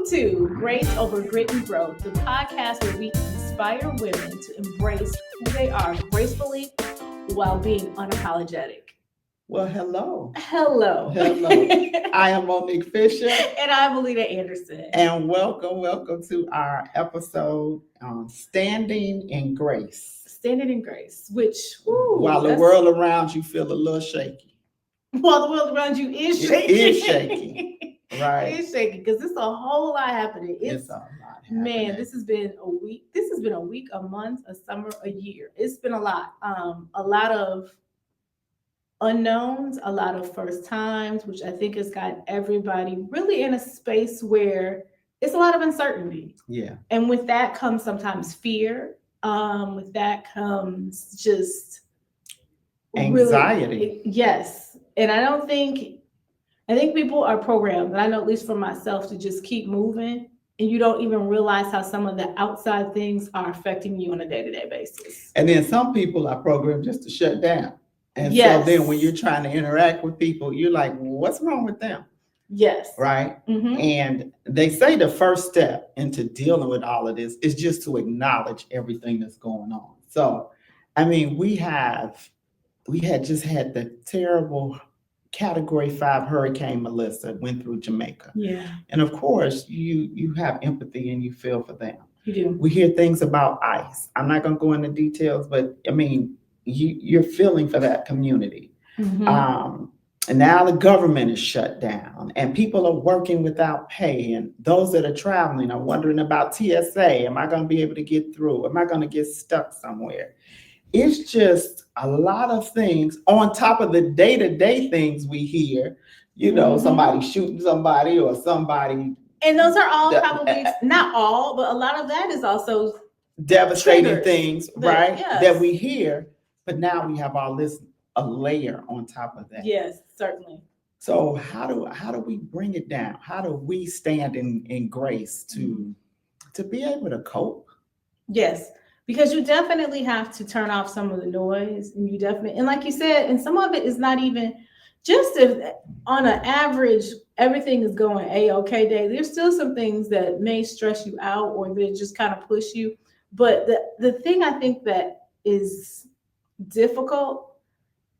to Grace Over Grit and Growth, the podcast where we inspire women to embrace who they are gracefully while being unapologetic. Well, hello. Hello. I am Monique Fisher. And I'm Alita Anderson. And welcome to our episode on Standing in Grace. Standing in Grace, which, while the world around you feel a little shaky. While the world around you is shaky. It is shaky. Right. It's shaky because there's a whole lot happening. It's a lot happening. Man, this has been a week. This has been a week, a month, a summer, a year. It's been a lot. A lot of unknowns, a lot of first times, which I think has got everybody really in a space where it's a lot of uncertainty. Yeah. And with that comes sometimes fear. With that comes just anxiety. Really, yes. And I think people are programmed, and I know at least for myself, to just keep moving, and you don't even realize how some of the outside things are affecting you on a day-to-day basis. And then some people are programmed just to shut down. And yes. So then when you're trying to interact with people, you're like, what's wrong with them? Yes. Right? Mm-hmm. And they say the first step into dealing with all of this is just to acknowledge everything that's going on. So, I mean, we had just had the terrible Category 5 Hurricane Melissa went through Jamaica. Yeah. And of course, you have empathy and you feel for them. You do. We hear things about ICE. I'm not going to go into details, but I mean, you're feeling for that community. Mm-hmm. And now the government is shut down and people are working without pay. And those that are traveling are wondering about TSA. Am I going to be able to get through? Am I going to get stuck somewhere? It's just a lot of things on top of the day-to-day things we hear, somebody shooting somebody or somebody. And those are all probably, not all, but a lot of that is also devastating triggers things, right? Yes. That we hear. But now we have all this, a layer on top of that. Yes, certainly. So how do we bring it down? How do we stand in grace to be able to cope? Yes. Because you definitely have to turn off some of the noise, and like you said, and some of it is not even just if on an average everything is going a-okay day. There's still some things that may stress you out or they just kind of push you. But the thing I think that is difficult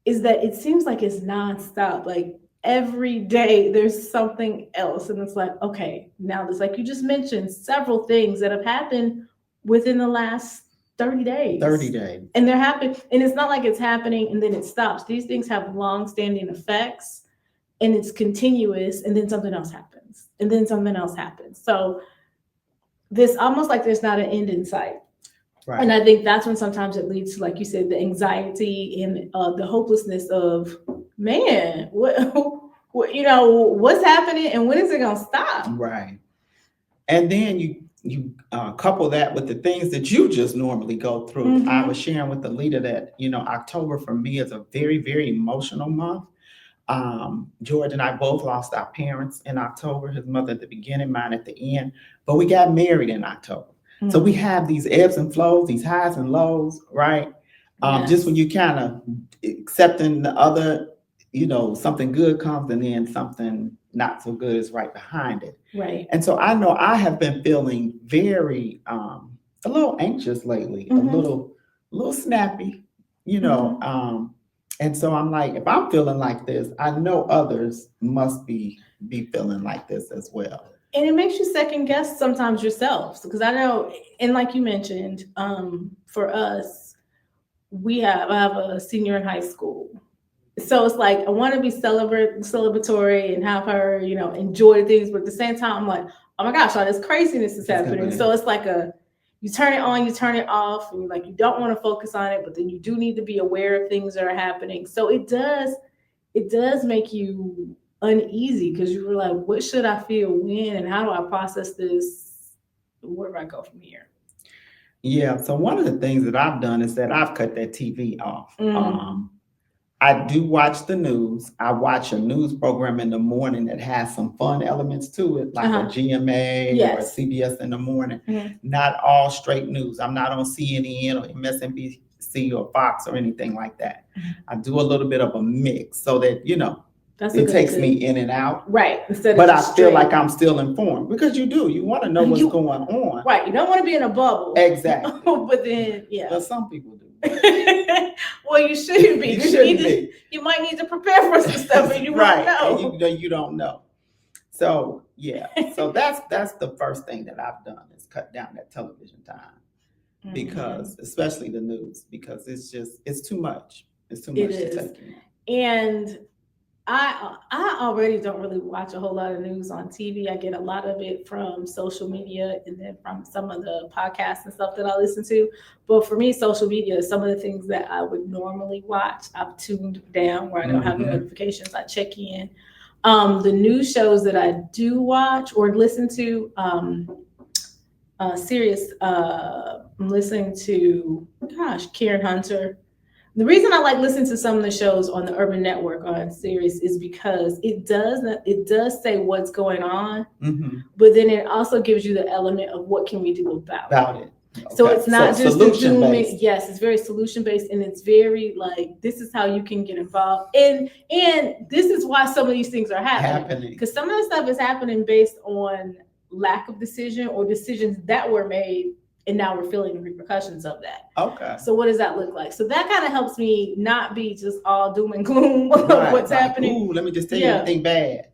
is that it seems like it's nonstop. Like every day there's something else, and it's like, okay, now there's, like you just mentioned, several things that have happened within the last 30 days. And they're happening, and it's not like it's happening and then it stops. These things have long-standing effects, and it's continuous, and then something else happens, and then something else happens. So this almost like there's not an end in sight. Right. And I think that's when sometimes it leads to, like you said, the anxiety and the hopelessness of, man, what's happening and when is it going to stop? Right. And then you couple that with the things that you just normally go through. Mm-hmm. I was sharing with the leader that, October for me is a very, very emotional month. George and I both lost our parents in October, his mother at the beginning, mine at the end, but we got married in October. Mm-hmm. So we have these ebbs and flows, these highs and lows, right? Yes. Just when you kind of accepting the other, something good comes and then something not so good is right behind it. Right. And so I know I have been feeling very, a little anxious lately, mm-hmm. a little snappy, mm-hmm. And so I'm like, if I'm feeling like this, I know others must be feeling like this as well. And it makes you second guess sometimes yourself, because I know, and like you mentioned, for us, I have a senior in high school. So it's like, I want to be celebratory and have her, enjoy things. But at the same time, I'm like, oh my gosh, all this craziness is happening. So it's like you turn it on, you turn it off, and you don't want to focus on it, but then you do need to be aware of things that are happening. So it does make you uneasy, because you were like, what should I feel when, and how do I process this? Where do I go from here? Yeah. So one of the things that I've done is that I've cut that TV off. I do watch the news. I watch a news program in the morning that has some fun elements to it, like a GMA or a CBS in the morning. Mm-hmm. Not all straight news. I'm not on CNN or MSNBC or Fox or anything like that. Mm-hmm. I do a little bit of a mix so that, That's a It good takes tip. me in and out. Right. Instead of But I just feel like straight. I'm still informed because you do. You want to know what's going on. Right. You don't want to be in a bubble. Exactly. But then, yeah. But some people do. Well, you shouldn't be. You shouldn't be. You might need to prepare for some stuff and you right. won't know. And you don't know. So yeah. So that's the first thing that I've done is cut down that television time. Because especially the news, because it's too much. It's too much to take in. And I already don't really watch a whole lot of news on TV. I get a lot of it from social media and then from some of the podcasts and stuff that I listen to. But for me, social media is some of the things that I would normally watch. I've tuned down where I don't have the notifications. I check in. The news shows that I do watch or listen to, serious. I'm listening to, Karen Hunter. The reason I like listening to some of the shows on the Urban Network on Sirius is because it does say what's going on, but then it also gives you the element of what can we do about it. Okay. So it's not just solution based. Yes, it's very solution based, and it's very like this is how you can get involved, and this is why some of these things are happening because some of the stuff is happening based on lack of decision or decisions that were made. And now we're feeling the repercussions of that. Okay. So what does that look like? So that kind of helps me not be just all doom and gloom of what's happening. Ooh, let me just tell you anything bad.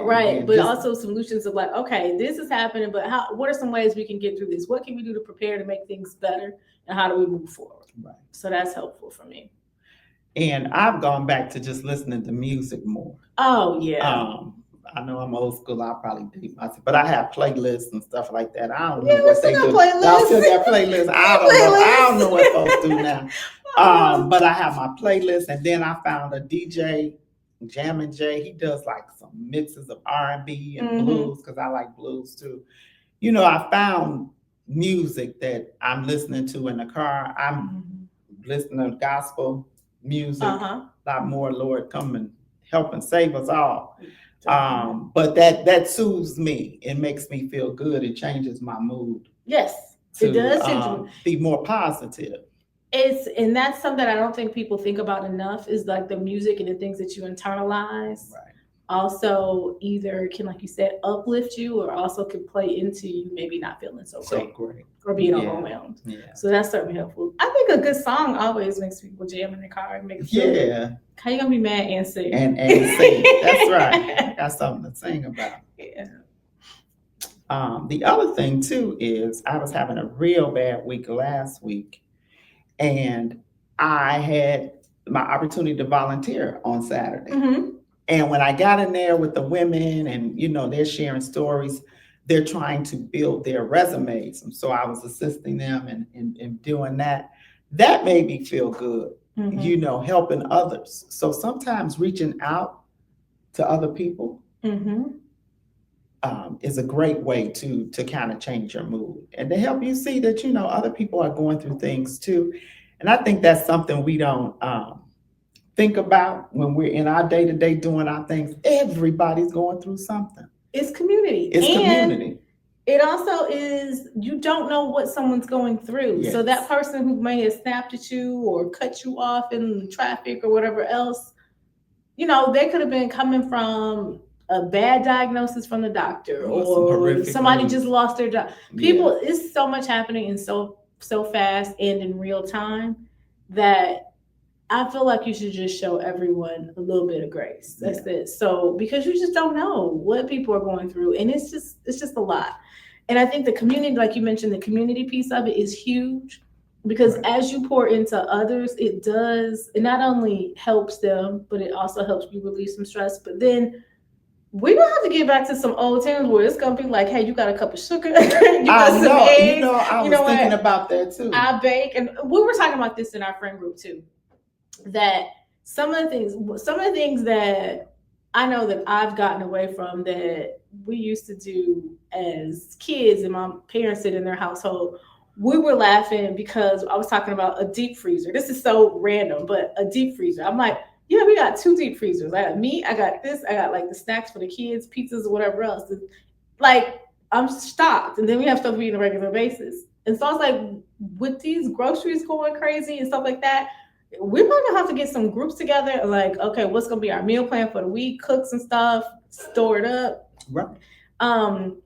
Right. But also solutions of like, okay, this is happening, but what are some ways we can get through this? What can we do to prepare to make things better? And how do we move forward? Right. So that's helpful for me. And I've gone back to just listening to music more. Oh, yeah. I know I'm old school. I'll probably date myself, but I have playlists and stuff like that. I don't know what they do. I still got playlists. I don't know what folks do now. But I have my playlist, and then I found a DJ, Jammin' J. He does like some mixes of R&B and blues because I like blues too. You know, I found music that I'm listening to in the car. I'm listening to gospel music. A lot more. Lord, come and help and save us all. But that soothes me. It makes me feel good. It changes my mood. Yes, it does. Be more positive. And that's something I don't think people think about enough is like the music and the things that you internalize. Right. Also either can, like you said, uplift you or also can play into you maybe not feeling so great. Or being overwhelmed. Yeah. So that's certainly helpful. I think a good song always makes people jam in the car and make it feel good. How you gonna be mad and sing? And sing. That's right. I got something to sing about. Yeah. The other thing too is I was having a real bad week last week, and I had my opportunity to volunteer on Saturday. And when I got in there with the women and, you know, they're sharing stories, they're trying to build their resumes. And so I was assisting them in doing that. That made me feel good, you know, helping others. So sometimes reaching out to other people is a great way to kind of change your mood and to help you see that, you know, other people are going through things too. And I think that's something we don't think about when we're in our day-to-day doing our things. Everybody's going through something. It's community. Community. It also is, you don't know what someone's going through. Yes. So that person who may have snapped at you or cut you off in traffic or whatever else, you know, they could have been coming from a bad diagnosis from the doctor or somebody just lost their job. People, it's so much happening and so fast and in real time that I feel like you should just show everyone a little bit of grace. That's it. So because you just don't know what people are going through, and it's just a lot. And I think the community, like you mentioned, the community piece of it is huge because as you pour into others, it not only helps them, but it also helps you relieve some stress. But then we're gonna have to get back to some old times where it's gonna be like, hey, you got a cup of sugar, you got some eggs. You know, I was thinking about that too. I bake, and we were talking about this in our friend group too. That some of the things that I know that I've gotten away from that we used to do as kids and my parents did in their household, we were laughing because I was talking about a deep freezer. This is so random, but a deep freezer. I'm like, yeah, we got 2 deep freezers. I got meat, I got this, I got like the snacks for the kids, pizzas or whatever else. And, like, I'm shocked. And then we have stuff we eat on a regular basis. And so I was like, with these groceries going crazy and stuff like that, we're probably gonna have to get some groups together. Like, okay, what's gonna be our meal plan for the week? Cook some stuff, store it up. Right. Um,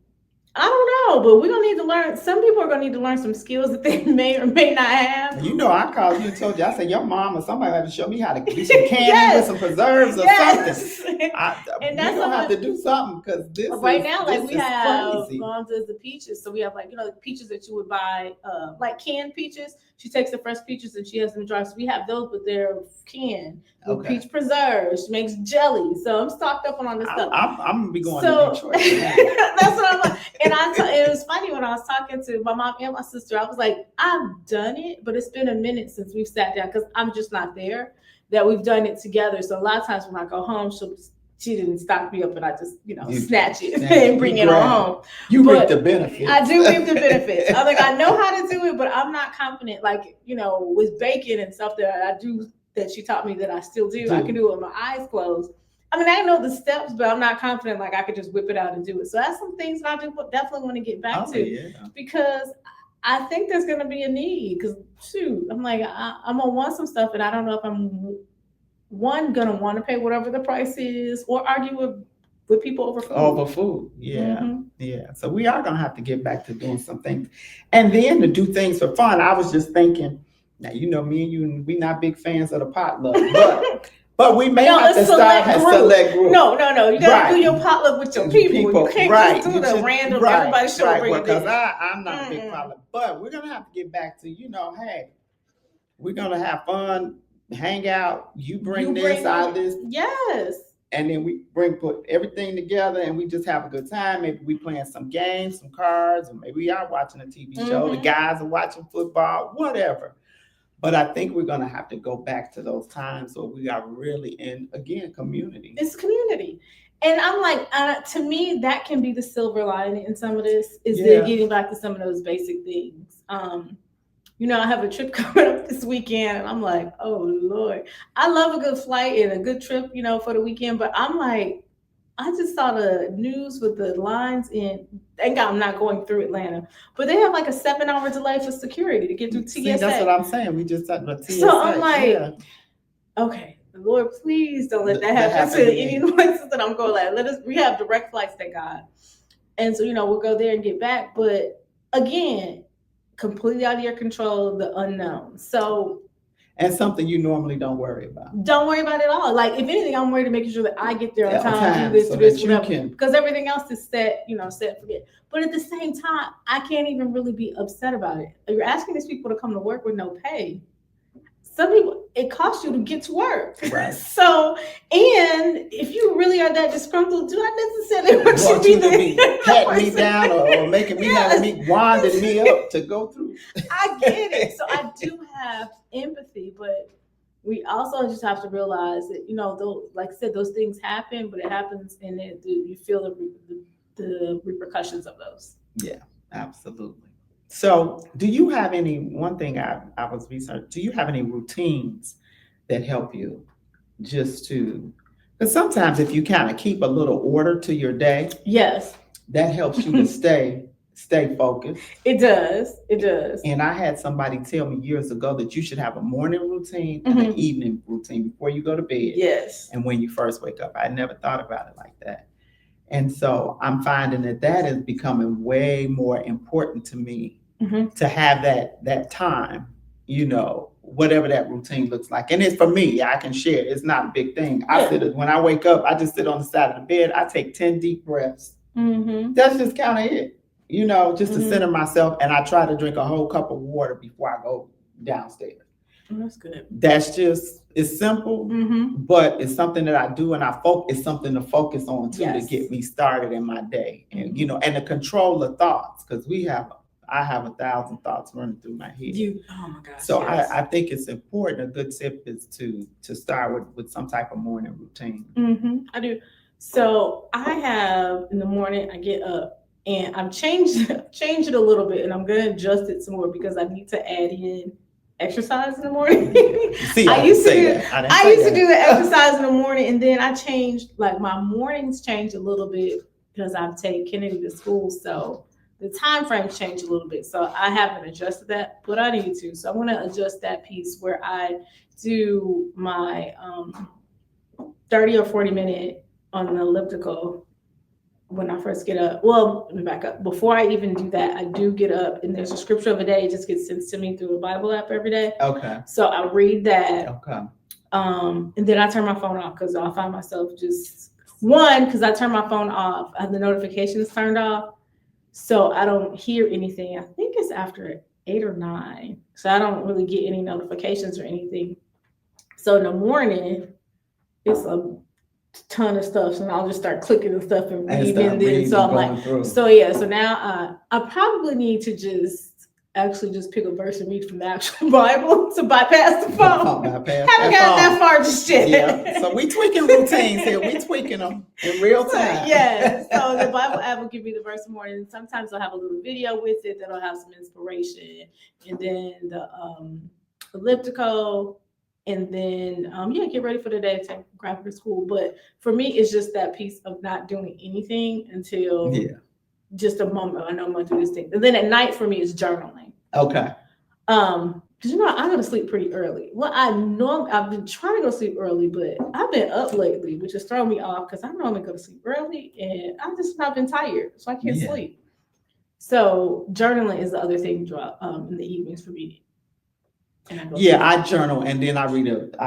I don't know, but we're gonna need to learn. Some people are gonna need to learn some skills that they may or may not have. You know, I called you and told you, I said, your mom or somebody had to show me how to do some canning with Yes, some preserves or yes. something. And We that's gonna have something. to do something because Right now, like this we is have crazy. mom does the peaches, so we have like the peaches that you would buy, like canned peaches. She takes the fresh peaches and she has them dry. So we have those, but they're canned with Okay. peach preserves. She makes jelly, so I'm stocked up on all this stuff. I'm gonna be going to So Detroit for that. that's what I'm like. And it was funny when I was talking to my mom and my sister. I was like, I've done it, but it's been a minute since we've sat down because I'm just not there. That we've done it together. So a lot of times when I go home, she didn't stock me up, and I just snatch it and bring it on home. You reap But the benefits. I do reap the benefits. I'm like, I know how to do it, but I'm not confident. Like with bacon and stuff that I do that she taught me that I still do. I can do it with my eyes closed. I mean, I know the steps, but I'm not confident like I could just whip it out and do it. So that's some things that I do definitely want to get back to because I think there's going to be a need. Because shoot, I'm like I'm gonna want some stuff, and I don't know if I'm gonna want to pay whatever the price is, or argue with people over food. Over food, yeah. Yeah. So we are gonna have to get back to doing some things, and then to do things for fun. I was just thinking, now me and you, we not big fans of the potluck, but we may have to start a select group. No. You gotta do your potluck with your people. You can't just do the random everybody show up. Because I'm not a big potluck, but we're gonna have to get back to hey, we're gonna have fun, hang out. You bring this, I this. Yes. And then we put everything together and we just have a good time. Maybe we playing some games, some cards, or maybe we are watching a TV show. The guys are watching football, whatever. But I think we're going to have to go back to those times where we are really in, again, community. It's community. And I'm like, to me, that can be the silver lining in some of this, is they're getting back to some of those basic things. I have a trip coming up this weekend, and I'm like, oh Lord, I love a good flight and a good trip, for the weekend. But I'm like, I just saw the news with the lines in. Thank God I'm not going through Atlanta, but they have like a 7-hour delay for security to get through TSA. See, that's what I'm saying. We just talked about TSA. So I'm like, okay, Lord, please don't let that happen to any places that I'm going. Like, we have direct flights, thank God, and so we'll go there and get back. But again, completely out of your control, the unknown. So, and something you normally don't worry about. Don't worry about it at all. Like, if anything, I'm worried to making sure that I get there on time, do this, whatever. Because everything else is set, set, forget. But at the same time, I can't even really be upset about it. You're asking these people to come to work with no pay. Some people, it costs you to get to work. Right. So, and if you really are that disgruntled, do I necessarily want you to be patting me down or making me have me winding me up to go through. I get it. So I do have empathy, but we also just have to realize that those, like I said, those things happen, but it happens, and then you feel the repercussions of those. Yeah, absolutely. So, do you have one thing I was researching, do you have any routines that help you just to, because sometimes if you kind of keep a little order to your day, yes, that helps you to stay focused. It does. And I had somebody tell me years ago that you should have a morning routine and an evening routine before you go to bed. Yes. And when you first wake up. I never thought about it like that. And so I'm finding that is becoming way more important to me, to have that time, whatever that routine looks like. And it's for me, I can share. It's not a big thing. When I wake up, I just sit on the side of the bed. I take 10 deep breaths. That's just kind of it, just to center myself. And I try to drink a whole cup of water before I go downstairs. That's good. It's simple, but it's something that I do, and it's something to focus on too, to get me started in my day, and and to control the thoughts, because I have 1,000 thoughts running through my head. Oh my gosh. So yes. I think it's important. A good tip is to start with some type of morning routine. I do. So I have in the morning, I get up and I've changed it a little bit, and I'm gonna adjust it some more because I need to add in exercise in the morning. See, I used to do the exercise in the morning, and then I changed, like, my mornings changed a little bit because I've taken Kennedy to school. So the time frames change a little bit. So I haven't adjusted that, but I need to. So I'm going to adjust that piece where I do my 30 or 40 minute on an elliptical when I first get up. Well, let me back up. Before I even do that, I do get up and there's a scripture of a day. It just gets sent to me through a Bible app every day. Okay. So I read that. Okay. And then I turn my phone off because I'll find myself just because I turn my phone off, I have the notifications turned off, so I don't hear anything. I think it's after 8 or 9, so I don't really get any notifications or anything. So in the morning, it's a ton of stuff, and I'll just start clicking and stuff and reading. And then so I'm like, so yeah. So now I probably need to just actually just pick a verse and read from the actual Bible to bypass the phone. Haven't gotten that far just yet. Yeah. So we tweaking routines here. We tweaking them in real time. Yeah. So the Bible app will give me the verse in the morning. Sometimes I'll have a little video with it that'll have some inspiration, and then the elliptical. And then, get ready for the day, take grab her to school. But for me, it's just that piece of not doing anything until just a moment. I know I'm going to do this thing. And then at night for me, it's journaling. Okay. Because I go to sleep pretty early. Well, I've been trying to go to sleep early, but I've been up lately, which has thrown me off because I normally go to sleep early and I've just not been tired, so I can't sleep. So journaling is the other thing in the evenings for me. I journal and then I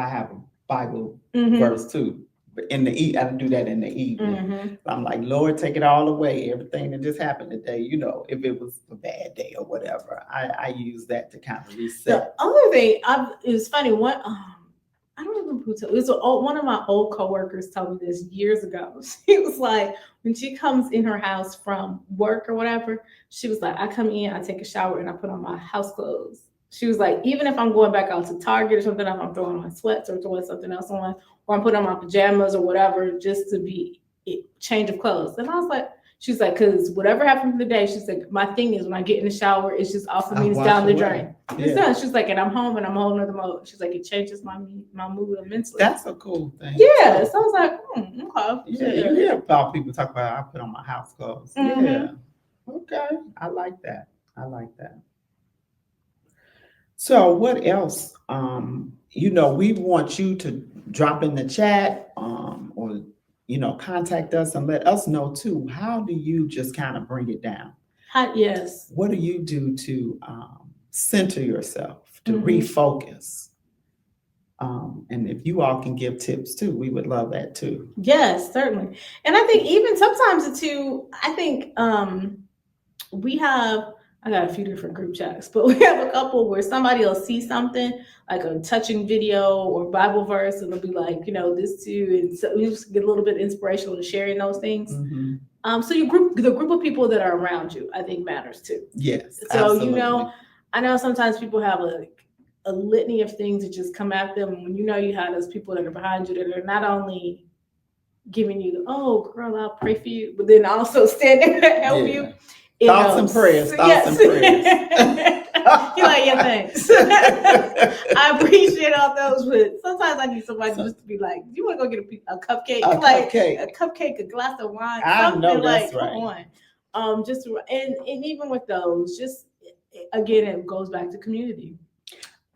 have a Bible verse too. But I do that in the evening. I'm like, Lord, take it all away. Everything that just happened today, if it was a bad day or whatever, I use that to kind of reset. The other thing, it was funny. I don't remember who told. It was one of my old coworkers told me this years ago. She was like, when she comes in her house from work or whatever, she was like, I come in, I take a shower, and I put on my house clothes. She was like, even if I'm going back out to Target or something, I'm throwing on my sweats or throwing something else on, or I'm putting on my pajamas or whatever, just to be change of clothes. And I was like, she's like, because whatever happened today, she's like, my thing is when I get in the shower, it's just off of me, it's down the drain. It's done. She's like, and I'm home and I'm a whole nother mode. She's like, it changes my mood immensely. That's a cool thing. Yeah. So I was like, okay. Yeah, you hear about people talk about I put on my house clothes. Yeah. Okay. I like that. So what else? We want you to drop in the chat or contact us and let us know too. How do you just kind of bring it down? Yes. What do you do to center yourself, to refocus? And if you all can give tips too, we would love that too. Yes, certainly. And I think even sometimes too, I think I got a few different group chats, but we have a couple where somebody will see something like a touching video or Bible verse, and they'll be like, this too, and so you just get a little bit inspirational in sharing those things. So the group of people that are around you, I think matters too. Yes. So absolutely. I know sometimes people have a litany of things that just come at them, and when you have those people that are behind you that are not only giving you oh girl, I'll pray for you, but then also standing there to help you. Thoughts and prayers. You're like, yeah, thanks. I appreciate all those, but sometimes I need somebody just to be like, do you want to go get a cupcake? A cupcake, a glass of wine, something like, come on. And even with those, just again, it goes back to community.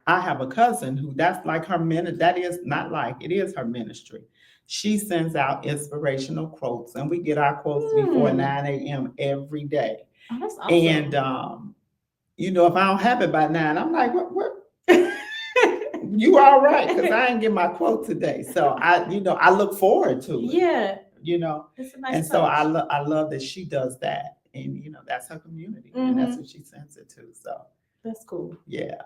I have a cousin who that's like her ministry. That is not like it is her ministry. She sends out inspirational quotes, and we get our quotes before 9 a.m. every day. Oh, that's awesome. And if I don't have it by 9, I'm like, what? You all right? Because I didn't get my quote today. So I look forward to it. Yeah. It's a nice touch. So I love that she does that, and that's her community, and that's what she sends it to. So that's cool. Yeah.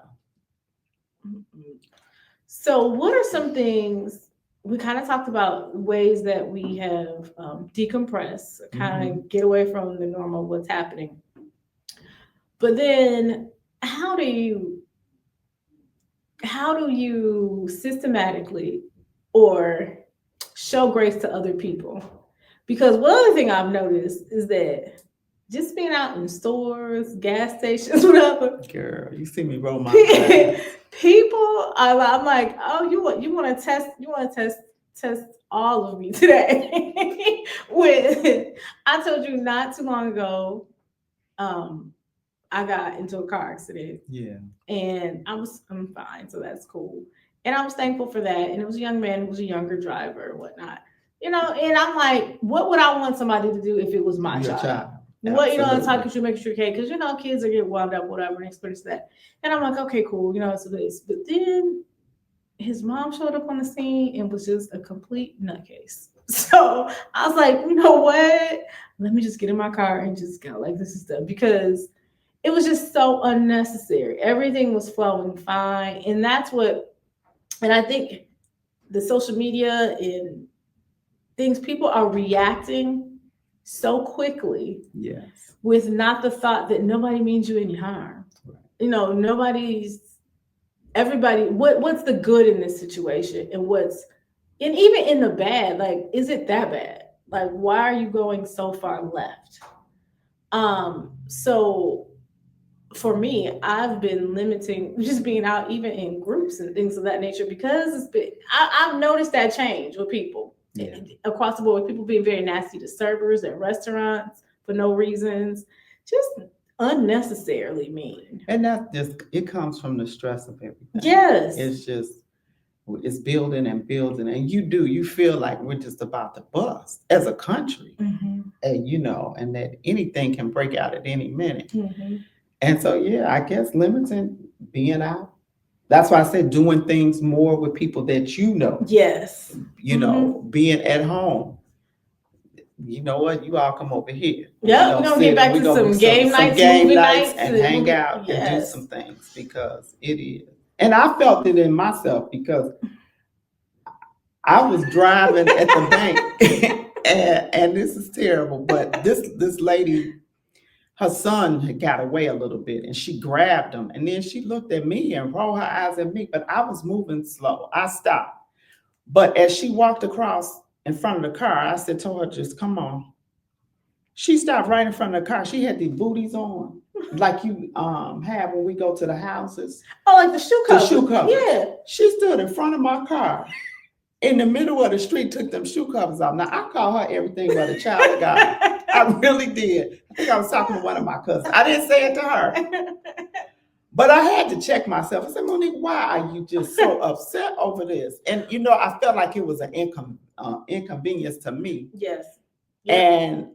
So what are some things? We kind of talked about ways that we have decompressed, kind of get away from the normal what's happening. But then how do you systematically or show grace to other people? Because one other thing I've noticed is that just being out in stores, gas stations, whatever. Girl, you see me roll my eyes. People, I'm like, oh, you want to test all of me today. I told you not too long ago, I got into a car accident, Yeah. and I'm fine, so that's cool. And I was thankful for that. And it was a young man who was a younger driver and whatnot. And I'm like, what would I want somebody to do if it was my Your child? child. What, that's how Absolutely. could you make sure, okay? Because kids are getting wound up, whatever, and experience that. And I'm like, okay, cool, so this. But then his mom showed up on the scene and was just a complete nutcase. So I was like, you know what? Let me just get in my car and just go. Like, this is stuff because it was just so unnecessary. Everything was flowing fine. And that's what, and I think the social media and things, people are reacting so quickly. Yes. With not the thought that nobody means you any harm. Right. Nobody's, everybody, what's the good in this situation, and even in the bad, like, is it that bad? Like, why are you going so far left? So for me, I've been limiting just being out even in groups and things of that nature because I've noticed that change with people. Yeah. Across the board, with people being very nasty to servers at restaurants for no reasons, just unnecessarily mean. And that just, it comes from the stress of everything. Yes. It's building and building, and you feel like we're just about to bust as a country. Mm-hmm. And that anything can break out at any minute. Mm-hmm. And so, yeah, I guess limiting being out. That's why I said doing things more with people that you know. Yes. Being at home. You know what? You all come over here. Yeah, we're gonna get back to some game nights, movie nights, and hang out and do some things because it is. And I felt it in myself because I was driving at the bank, and this is terrible. But this lady, her son had got away a little bit, and she grabbed him, and then she looked at me and rolled her eyes at me. But I was moving slow. I stopped. But as she walked across in front of the car, I said to her, "Just come on." She stopped right in front of the car. She had these booties on, like you have when we go to the houses. Oh, like the shoe covers. The shoe covers. Yeah. She stood in front of my car in the middle of the street, took them shoe covers off. Now, I call her everything but a child of God. I really did. I think I was talking to one of my cousins. I didn't say it to her. But I had to check myself. I said, Monique, why are you just so upset over this? And, I felt like it was an inconvenience to me. Yes. And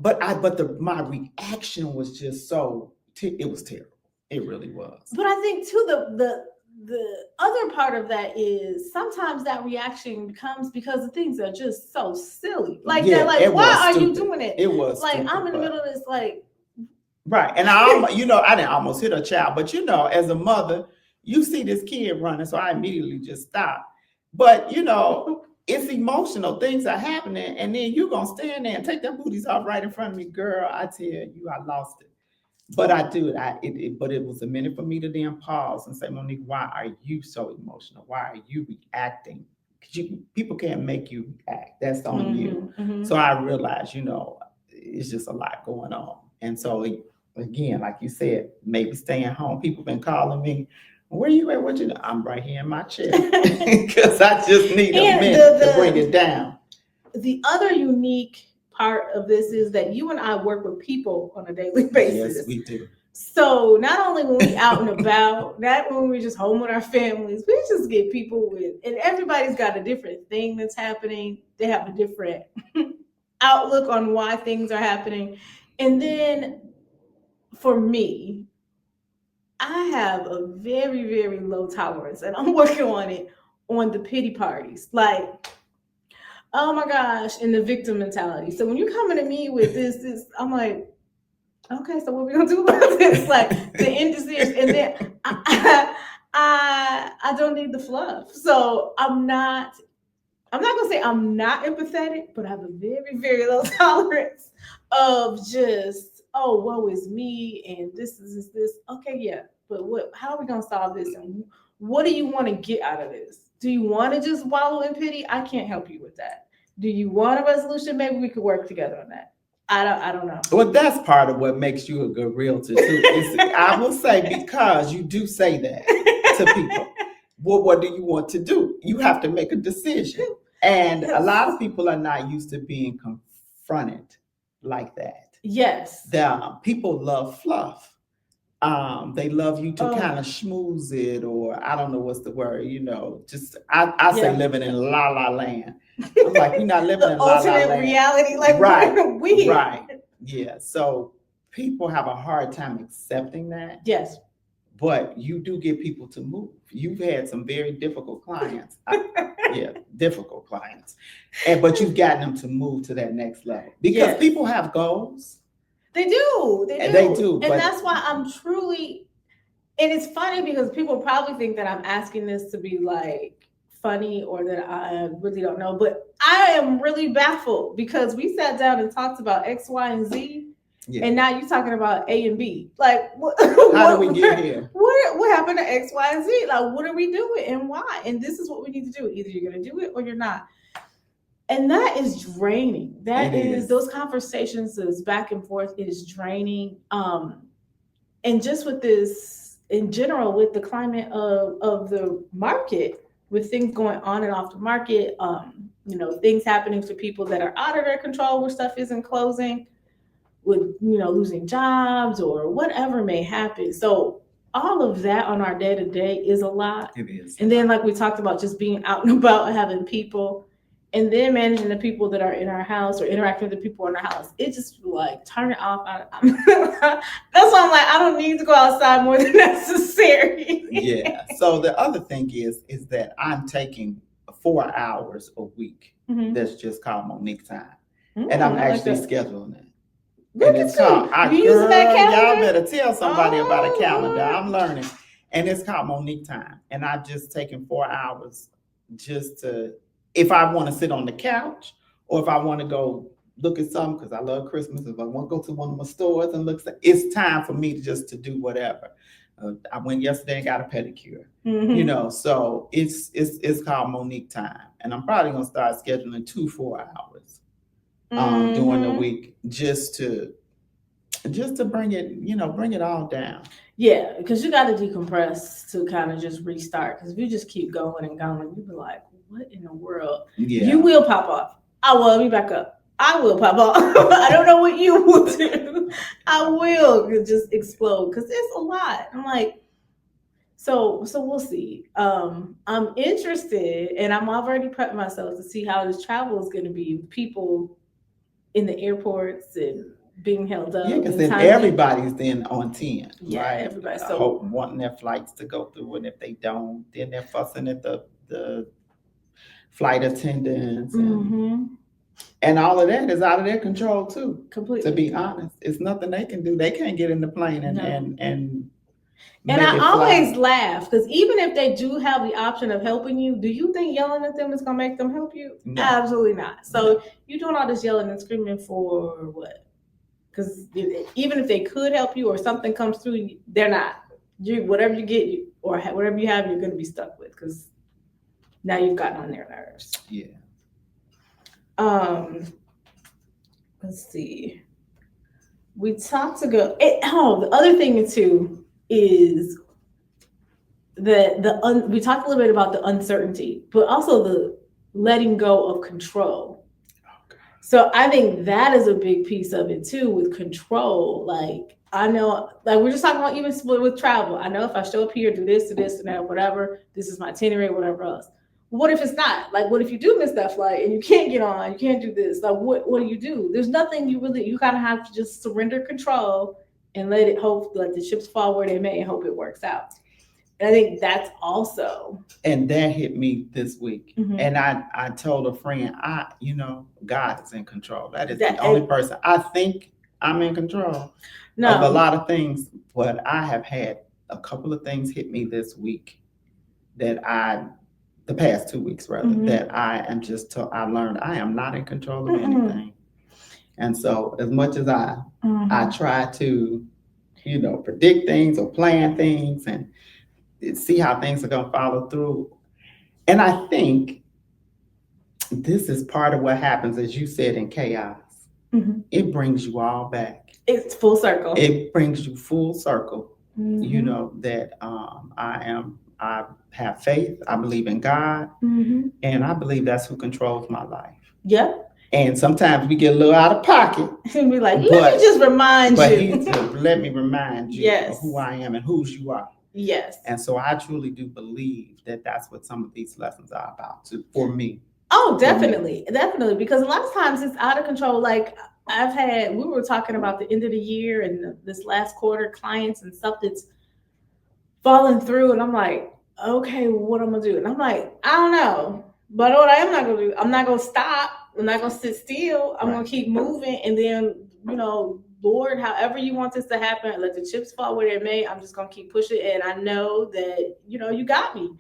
my reaction was just so, it was terrible. It really was. But I think too, the other part of that is sometimes that reaction comes because the things are just so silly. Like that, like, why are you doing it? It was like, stupid, I'm in the middle of this, like. Right. And I didn't almost hit a child, but as a mother, you see this kid running, so I immediately just stopped. But it's emotional. Things are happening, and then you're gonna stand there and take them booties off right in front of me, girl. I tell you, I lost it. But I do it. But it was a minute for me to then pause and say, Monique, why are you so emotional? Why are you reacting? Because people can't make you react. That's on you. Mm-hmm. So I realized, it's just a lot going on, and so again, like you said, maybe staying home. People been calling me. Where you at? What you? I'm right here in my chair because I just need a minute to bring it down. The other unique part of this is that you and I work with people on a daily basis. Yes, we do. So not only when we out and about, not when we just home with our families, we just get people with, and everybody's got a different thing that's happening. They have a different outlook on why things are happening. And then for me, I have a very, very low tolerance, and I'm working on it, on the pity parties. Like, oh my gosh, and the victim mentality. So when you're coming to me with this, I'm like, okay, so what are we gonna do about this? Like the indecision, and then I don't need the fluff. So I'm not gonna say I'm not empathetic, but I have a very, very low tolerance of just, oh, woe is me, and this is this. Okay, yeah, but how are we gonna solve this? And what do you want to get out of this? Do you want to just wallow in pity? I can't help you with that. Do you want a resolution? Maybe we could work together on that. I don't know. Well, that's part of what makes you a good realtor too. I will say, because you do say that to people. Well, what do you want to do? You have to make a decision. And a lot of people are not used to being confronted like that. Yes. The people love fluff. They love you to Oh, kind of schmooze it, or I don't know what's the word, just I say yeah. living in la la land. I'm like, you're not living The in la la alternate land. reality, like Right, we're weird. right. Yeah. So people have a hard time accepting that, Yes. but you do get people to move. You've had some very difficult clients. Yeah, difficult clients. But you've gotten them to move to that next level because Yes. people have goals. They do. They And they do. do, And but that's why I'm truly, and it's funny because people probably think that I'm asking this to be like funny or that I really don't know, but I am really baffled because we sat down and talked about X, Y, and Z. yeah. And now you're talking about A and B. Like, what? How do we get here? What happened to X, Y, and Z? Like, what are we doing and why? And this is what we need to do. Either you're going to do it or you're not. And that is draining. That It is is. those conversations is back and forth. It is draining. And just with this in general, with the climate of the market, with things going on and off the market, things happening to people that are out of their control, where stuff isn't closing, with losing jobs or whatever may happen. So all of that on our day to day is a lot. It is. And then like we talked about, just being out and about, having people, and then managing the people that are in our house or interacting with the people in our house. It just like turn it off. That's why I'm like, I don't need to go outside more than necessary. Yeah. So the other thing is that I'm taking 4 hours a week. Mhm. That's just called Monique time, and I'm I like actually that. scheduling it. Look And at it's called, you. You using that y'all calendar? better tell somebody about a Oh, calendar. Lord. I'm learning. And it's called Monique time. And I've just taken 4 hours just to, if I want to sit on the couch or if I want to go look at something, because I love Christmas, if I want to go to one of my stores and look, it's time for me to just to do whatever. I went yesterday and got a pedicure, so it's called Monique time. And I'm probably going to start scheduling 2 4 hours during the week just to bring it all down. Yeah, because you got to decompress to kind of just restart. Because if you just keep going and going, you be like, what in the world? Yeah. You will pop off. I will. Let me back up. I will pop off. I don't know what you will do. I will just explode because it's a lot. I'm like, so we'll see. I'm interested, and I'm already prepping myself to see how this travel is going to be. People in the airports and being held up. Yeah, because and then times everybody's then on 10, yeah, right? everybody. I So hope wanting their flights to go through, and if they don't, then they're fussing at the flight attendants, and all of that is out of their control too. completely. To be honest, it's nothing they can do. They can't get in the plane and No. and And make I it always fly. laugh because even if they do have the option of helping you, do you think yelling at them is gonna make them help you? No. Absolutely not. So No. you're doing all this yelling and screaming for what? Because even if they could help you or something comes through, they're not. You whatever you get or whatever you have, you're gonna be stuck with because now you've gotten on their nerves. Yeah. Let's see. We talked to go. The other thing too is we talked a little bit about the uncertainty, but also the letting go of control. So I think that is a big piece of it too, with control. Like I know, like we're just talking about even with travel. I know if I show up here, do this, and that, whatever. This is my itinerary, whatever else. What if it's not? Like, what if you do miss that flight and you can't get on? You can't do this. Like, what do you do? There's nothing you kind of have to just surrender control and let it hope, let the chips fall where they may, and hope it works out. And I think that's also. And that hit me this week. And I told a friend, God is in control. That is the only person. I think I'm in control of a lot of things, but I have had a couple of things hit me this week the past 2 weeks rather, that I am I learned I am not in control of anything. And so as much as I try to, predict things or plan things and see how things are going to follow through. And I think this is part of what happens, as you said, in chaos. It brings you all back. It's full circle. It brings you full circle. That I have faith. I believe in God. And I believe that's who controls my life. Yep. And sometimes we get a little out of pocket. And be like, let me just remind But you. he said, let me remind you Yes. of who I am and whose you are. Yes. And so I truly do believe that that's what some of these lessons are about for me. Oh, definitely. Definitely. Because a lot of times it's out of control. Like we were talking about the end of the year and this last quarter clients and stuff that's falling through. And I'm like, okay, what I'm going to do? And I'm like, I don't know. But what I am not going to do, I'm not going to stop. I'm not going to sit still. I'm going to keep moving. And then, Lord, however you want this to happen, let the chips fall where they may. I'm just going to keep pushing. And I know that, you got me.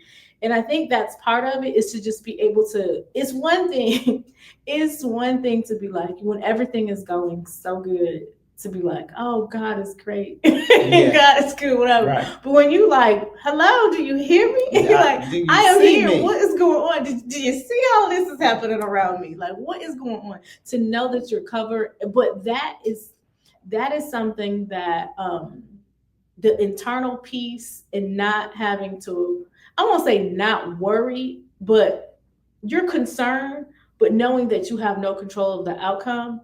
And I think that's part of it is to just be able to, it's one thing, it's one thing to be like, when everything is going so good, to be like, oh, God is great. Yeah. God is good, whatever. Right. But when you like, hello, do you hear me? Yeah, like, I am here. Me? What is going on? Do you see all this is happening around me? Like, what is going on? To know that you're covered. But that is something that the internal peace and not having to, I won't say not worry, but you're concerned, but knowing that you have no control of the outcome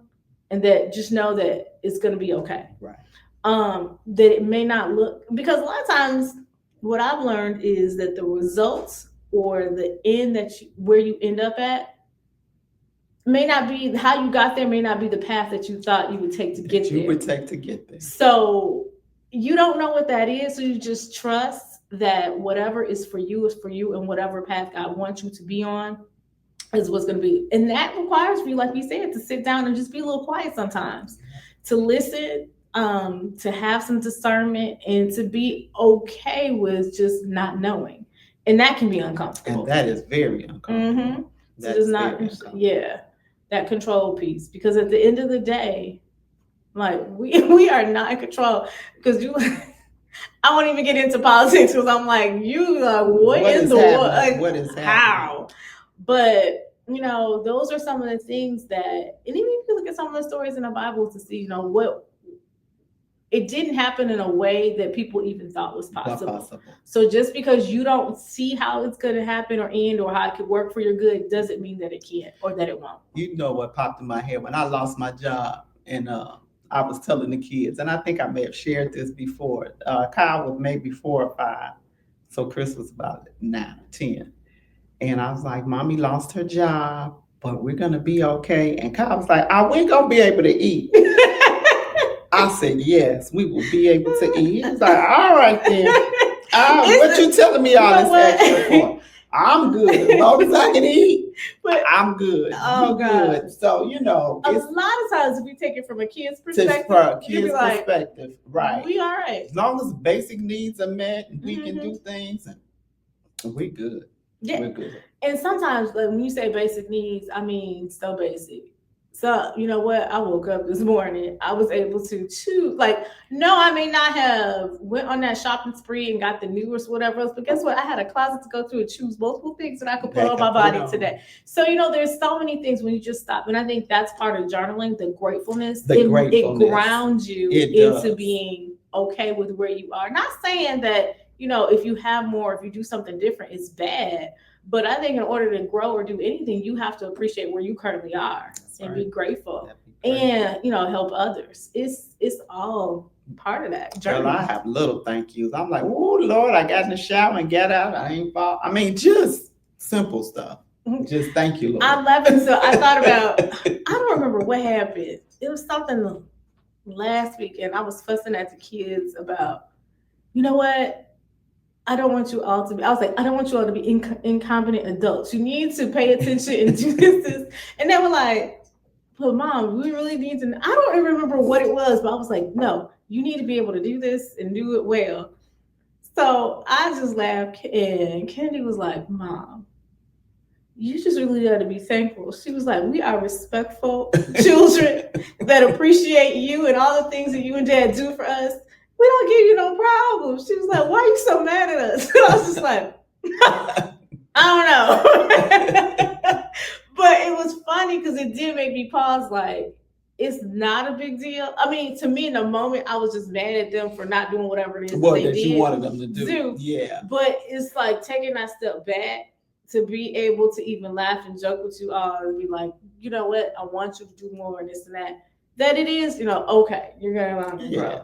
and that just know that it's going to be okay. Right. That it may not look, because a lot of times what I've learned is that the results or the end where you end up at may not be how you got there, may not be the path that you thought you would take to get there. You would take to get there. So you don't know what that is. So you just trust that whatever is for you, and whatever path God wants you to be on is what's going to be. And that requires for you, like we said, to sit down and just be a little quiet sometimes, to listen, to have some discernment, and to be okay with just not knowing. And that can be uncomfortable. And that is very uncomfortable. Mm-hmm. So just not, that control piece. Because at the end of the day, like we are not in control. Because I won't even get into politics because I'm like, what in the world? Like, what is happening? How? But those are some of the things that, and even if you look at some of the stories in the Bible to see, what it didn't happen in a way that people even thought was possible. So just because you don't see how it's going to happen or end or how it could work for your good doesn't mean that it can't or that it won't. You know what popped in my head when I lost my job, and I was telling the kids, and I think I may have shared this before. Kyle was maybe 4 or 5, so Chris was about 9 or 10. And I was like, Mommy lost her job, but we're going to be okay. And Kyle was like, are we going to be able to eat? I said, yes, we will be able to eat. He was like, all right then. What you telling me all this extra for? I'm good. As long as I can eat, but I'm good. Oh, God. Good. So, a lot of times if you take it from a kid's perspective, right. We all right. As long as basic needs are met and we can do things, and we're good. Yeah. We're good. And sometimes when you say basic needs, I mean so basic. So, you know what? I woke up this morning. I was able to choose. Like, no, I may not have went on that shopping spree and got the newest whatever else. But guess what? I had a closet to go through and choose multiple things that I could put on my body today. So, there's so many things when you just stop. And I think that's part of journaling, the gratefulness. It grounds you into being okay with where you are. Not saying that, if you have more, if you do something different, it's bad. But I think in order to grow or do anything, you have to appreciate where you currently are and be grateful and, help others. It's all part of that journey. Well, I have little thank yous. I'm like, oh, Lord, I got in the shower and got out. I ain't fall. I mean, just simple stuff. Just thank you, Lord. I love it. So I thought about, I don't remember what happened. It was something last week, and I was fussing at the kids about, you know what? I don't want you all to be, I was like, I don't want you all to be incompetent adults. You need to pay attention and do this. And they were like, but Mom, we really need to, I don't even remember what it was, but I was like, no, you need to be able to do this and do it well. So I just laughed, and Candy was like, Mom, you just really got to be thankful. She was like, we are respectful children that appreciate you and all the things that you and Dad do for us. We don't give you no problems. She was like, why are you so mad at us? And I was just like, I don't know. But it was funny because it did make me pause, like, it's not a big deal. I mean, to me in the moment, I was just mad at them for not doing whatever it is that you wanted them to do. Yeah. But it's like taking that step back to be able to even laugh and joke with you all and be like, you know what, I want you to do more and this and that. That it is, okay, you're gonna learn and grow. Yeah.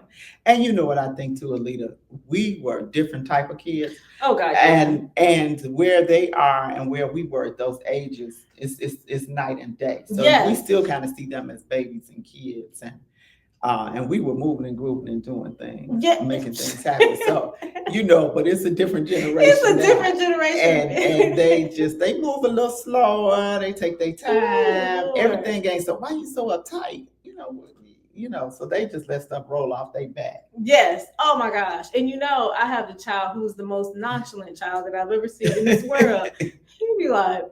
And you know what I think too, Alita, we were different type of kids. Oh God, and where they are and where we were at those ages is night and day. So we still kind of see them as babies and kids, and we were moving and grooving and doing things, making things happen. So, but it's a different generation. It's a different generation. And they move a little slower. They take their time. Everything ain't so, why you so uptight? So they just let stuff roll off their back. Yes. Oh my gosh. And I have the child who's the most nonchalant child that I've ever seen in this world. He'd be like,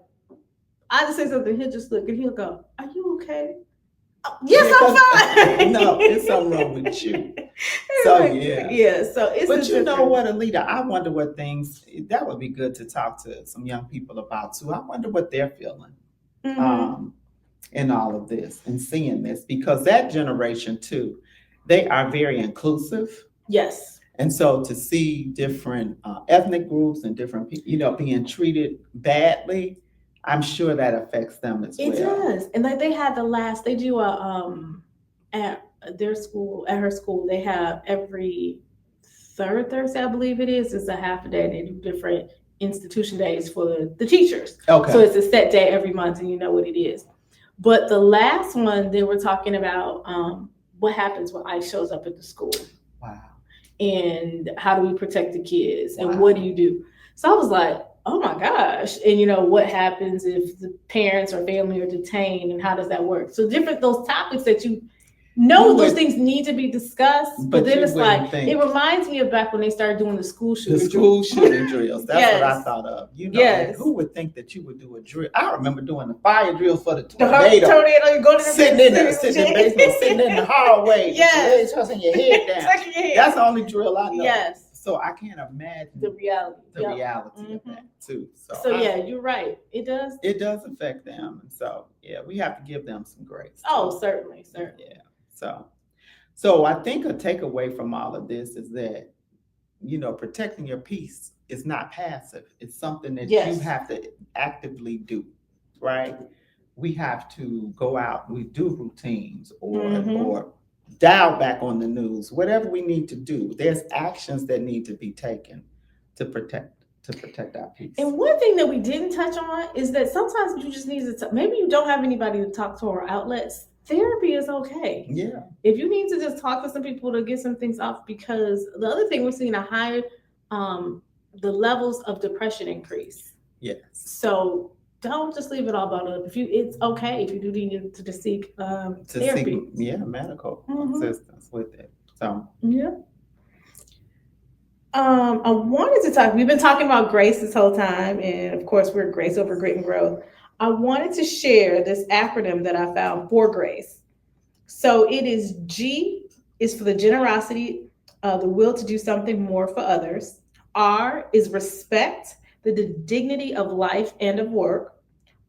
I just say something, he'll just look and he'll go, "Are you okay?" Yes, I'm fine. No, it's something wrong with you. So yeah. So it's. But you know what, Alita? I wonder what things that would be good to talk to some young people about too. I wonder what they're feeling in all of this and seeing this, because that generation too, they are very inclusive. Yes. And so to see different ethnic groups and different people, being treated badly, I'm sure that affects them as well. It does. And like they do at their school, at her school, they have every third Thursday, I believe it is a half a day. They do different institution days for the teachers. Okay. So it's a set day every month and you know what it is. But the last one, they were talking about what happens when ICE shows up at the school. Wow. And how do we protect the kids? And what do you do? So I was like, oh my gosh. And what happens if the parents or family are detained and how does that work? So those topics that those things need to be discussed, but then it's like, it reminds me of back when they started doing the school shooting drills. That's what I thought of. Who would think that you would do a drill? I remember doing the fire drills for the tornado. You go to sitting in basement, sitting in the hallway. Yes. Tossing your head down. That's the only drill I know. Yes. So I can't imagine the reality of that too. So you're right. It does. It does affect them. And so we have to give them some grace. Oh, certainly. Yeah. So I think a takeaway from all of this is that, protecting your peace is not passive. It's something that you have to actively do, right? We have to go out, we do routines or dial back on the news, whatever we need to do. There's actions that need to be taken to protect our peace. And one thing that we didn't touch on is that sometimes you just need to, maybe you don't have anybody to talk to or outlets. Therapy is okay. Yeah. If you need to just talk to some people to get some things off, because the other thing we're seeing a higher, the levels of depression increase. Yes. So don't just leave it all bottled up. It's okay if you do need to seek therapy. Medical assistance with it. So I wanted to talk. We've been talking about grace this whole time, and of course, we're Grace Over Grit and Growth. I wanted to share this acronym that I found for grace. So it is G is for the generosity, the will to do something more for others. R is respect, the dignity of life and of work.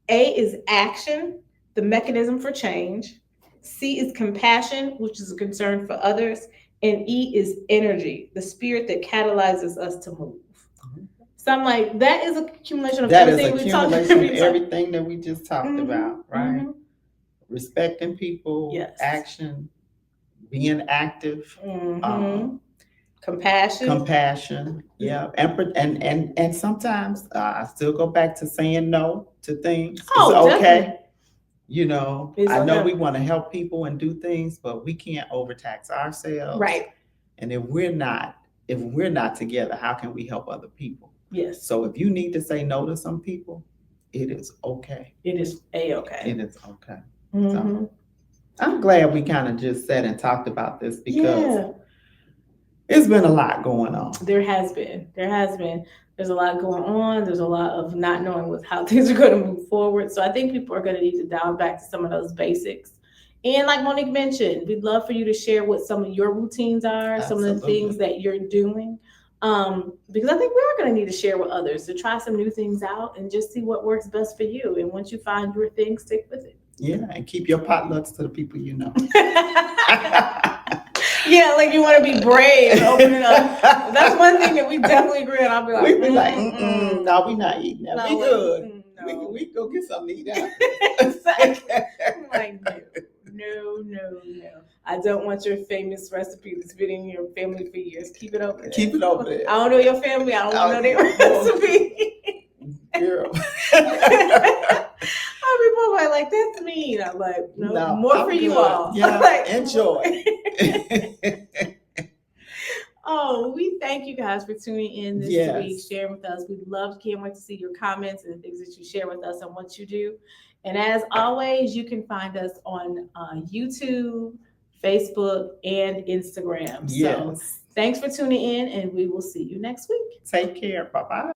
A is action, the mechanism for change. C is compassion, which is a concern for others. And E is energy, the spirit that catalyzes us to move. So I'm like, that is a accumulation of everything we talked about. Everything that we just talked about, right? Respecting people, action, being active, compassion, yeah, and sometimes I still go back to saying no to things. Oh, it's okay. Definitely. I know we want to help people and do things, but we can't overtax ourselves, right? And if we're not together, how can we help other people? Yes. So if you need to say no to some people, it is okay. It is okay. It is okay. So I'm glad we kind of just sat and talked about this because it's been a lot going on. There has been. There's a lot going on. There's a lot of not knowing how things are going to move forward. So I think people are going to need to dial back to some of those basics. And like Monique mentioned, we'd love for you to share what some of your routines are, some of the things that you're doing. Because I think we are going to need to share with others to try some new things out and just see what works best for you. And once you find your thing, stick with it. Yeah, and keep your potlucks to the people you know. Yeah, like you want to be brave and open it up. That's one thing that we definitely agree on. I'll be like, We be like, no, we not eating that. No, We good. no. We can go get something to eat out. Exactly. I'm like, no. I don't want your famous recipe that's been in your family for years. Keep it over there. Keep it over there. I don't know your family. I don't want to know their recipe. Girl. I'll be probably like, that's mean. I'm like, no, more I'm for you good. all. Yeah, Like, enjoy. Oh, we thank you guys for tuning in this Yes. week, sharing with us. We can't wait to see your comments and things that you share with us on what you do. And as always, you can find us on YouTube, Facebook, and Instagram. Yes. So thanks for tuning in, and we will see you next week. Take care. Bye-bye.